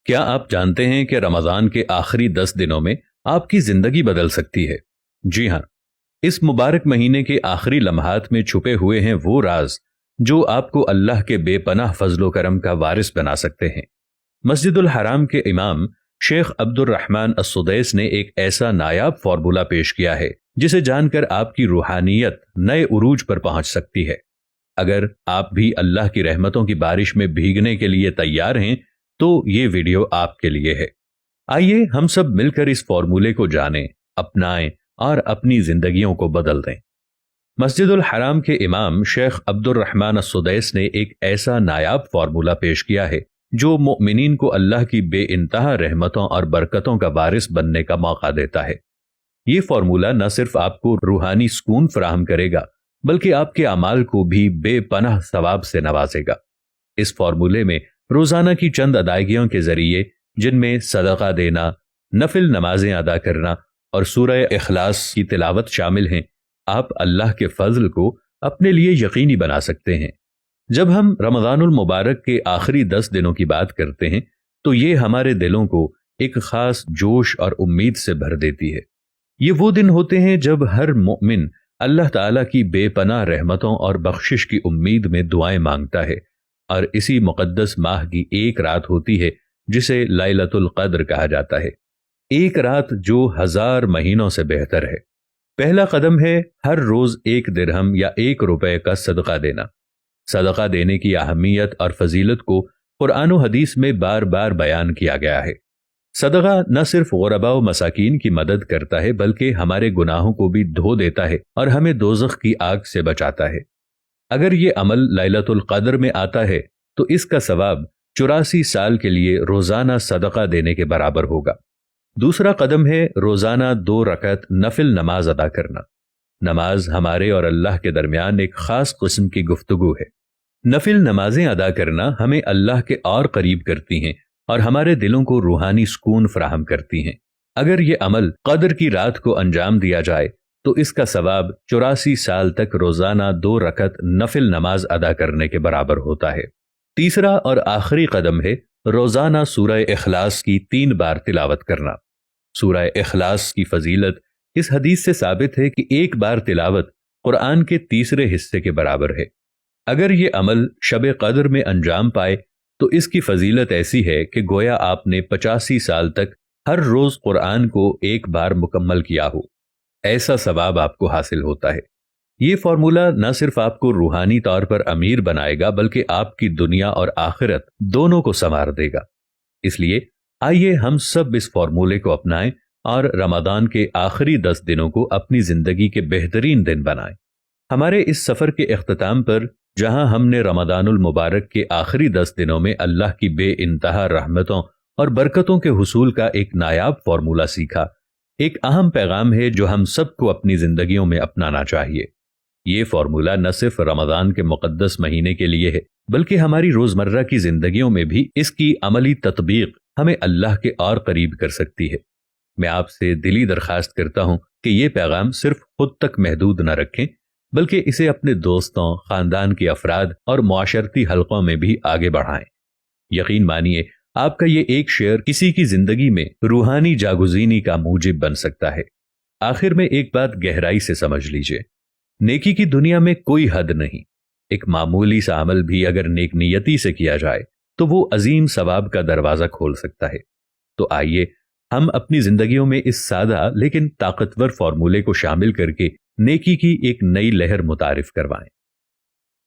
کیا آپ جانتے ہیں کہ رمضان کے آخری 10 دنوں میں آپ کی زندگی بدل سکتی ہے؟ جی ہاں، اس مبارک مہینے کے آخری لمحات میں چھپے ہوئے ہیں وہ راز جو آپ کو اللہ کے بے پناہ فضل و کرم کا وارث بنا سکتے ہیں۔ مسجد الحرام کے امام شیخ عبد الرحمن السدیس نے ایک ایسا نایاب فارمولا پیش کیا ہے جسے جان کر آپ کی روحانیت نئے عروج پر پہنچ سکتی ہے۔ اگر آپ بھی اللہ کی رحمتوں کی بارش میں بھیگنے کے لیے تیار ہیں تو یہ ویڈیو آپ کے لیے ہے۔ آئیے ہم سب مل کر اس فارمولے کو جانیں، اپنائیں اور اپنی زندگیوں کو بدل دیں۔ مسجد الحرام کے امام شیخ عبد الرحمن السدیس نے ایک ایسا نایاب فارمولا پیش کیا ہے جو مؤمنین کو اللہ کی بے انتہا رحمتوں اور برکتوں کا وارث بننے کا موقع دیتا ہے۔ یہ فارمولا نہ صرف آپ کو روحانی سکون فراہم کرے گا بلکہ آپ کے اعمال کو بھی بے پناہ ثواب سے نوازے گا۔ اس فارمولے میں روزانہ کی چند ادائیگیوں کے ذریعے، جن میں صدقہ دینا، نفل نمازیں ادا کرنا اور سورہ اخلاص کی تلاوت شامل ہیں، آپ اللہ کے فضل کو اپنے لیے یقینی بنا سکتے ہیں۔ جب ہم رمضان المبارک کے آخری 10 دنوں کی بات کرتے ہیں تو یہ ہمارے دلوں کو ایک خاص جوش اور امید سے بھر دیتی ہے۔ یہ وہ دن ہوتے ہیں جب ہر مومن اللہ تعالیٰ کی بے پناہ رحمتوں اور بخشش کی امید میں دعائیں مانگتا ہے، اور اسی مقدس ماہ کی ایک رات ہوتی ہے جسے لیلۃ القدر کہا جاتا ہے، ایک رات جو 1000 مہینوں سے بہتر ہے۔ پہلا قدم ہے ہر روز 1 درہم یا 1 روپے کا صدقہ دینا۔ صدقہ دینے کی اہمیت اور فضیلت کو قرآن و حدیث میں بار بار بیان کیا گیا ہے۔ صدقہ نہ صرف غرباء و مساکین کی مدد کرتا ہے بلکہ ہمارے گناہوں کو بھی دھو دیتا ہے اور ہمیں دوزخ کی آگ سے بچاتا ہے۔ اگر یہ عمل لیلۃ القدر میں آتا ہے تو اس کا ثواب 84 سال کے لیے روزانہ صدقہ دینے کے برابر ہوگا۔ دوسرا قدم ہے روزانہ 2 رکعت نفل نماز ادا کرنا۔ نماز ہمارے اور اللہ کے درمیان ایک خاص قسم کی گفتگو ہے۔ نفل نمازیں ادا کرنا ہمیں اللہ کے اور قریب کرتی ہیں اور ہمارے دلوں کو روحانی سکون فراہم کرتی ہیں۔ اگر یہ عمل قدر کی رات کو انجام دیا جائے تو اس کا ثواب 84 سال تک روزانہ 2 رکعت نفل نماز ادا کرنے کے برابر ہوتا ہے۔ تیسرا اور آخری قدم ہے روزانہ سورہ اخلاص کی 3 بار تلاوت کرنا۔ سورہ اخلاص کی فضیلت اس حدیث سے ثابت ہے کہ 1 بار تلاوت قرآن کے تیسرے حصے کے برابر ہے۔ اگر یہ عمل شب قدر میں انجام پائے تو اس کی فضیلت ایسی ہے کہ گویا آپ نے 85 سال تک ہر روز قرآن کو 1 بار مکمل کیا ہو۔ ایسا ثواب آپ کو حاصل ہوتا ہے۔ یہ فارمولا نہ صرف آپ کو روحانی طور پر امیر بنائے گا بلکہ آپ کی دنیا اور آخرت دونوں کو سنوار دے گا۔ اس لیے آئیے ہم سب اس فارمولے کو اپنائیں اور رمضان کے آخری 10 دنوں کو اپنی زندگی کے بہترین دن بنائیں۔ ہمارے اس سفر کے اختتام پر، جہاں ہم نے رمضان المبارک کے آخری 10 دنوں میں اللہ کی بے انتہا رحمتوں اور برکتوں کے حصول کا ایک نایاب فارمولا سیکھا، ایک اہم پیغام ہے جو ہم سب کو اپنی زندگیوں میں اپنانا چاہیے۔ یہ فارمولا نہ صرف رمضان کے مقدس مہینے کے لیے ہے بلکہ ہماری روزمرہ کی زندگیوں میں بھی اس کی عملی تطبیق ہمیں اللہ کے اور قریب کر سکتی ہے۔ میں آپ سے دلی درخواست کرتا ہوں کہ یہ پیغام صرف خود تک محدود نہ رکھیں بلکہ اسے اپنے دوستوں، خاندان کے افراد اور معاشرتی حلقوں میں بھی آگے بڑھائیں۔ یقین مانیے آپ کا یہ ایک شیئر کسی کی زندگی میں روحانی جاگزینی کا موجب بن سکتا ہے۔ آخر میں ایک بات گہرائی سے سمجھ لیجئے، نیکی کی دنیا میں کوئی حد نہیں۔ ایک معمولی سا عمل بھی اگر نیک نیتی سے کیا جائے تو وہ عظیم ثواب کا دروازہ کھول سکتا ہے۔ تو آئیے ہم اپنی زندگیوں میں اس سادہ لیکن طاقتور فارمولے کو شامل کر کے نیکی کی ایک نئی لہر متعارف کروائیں۔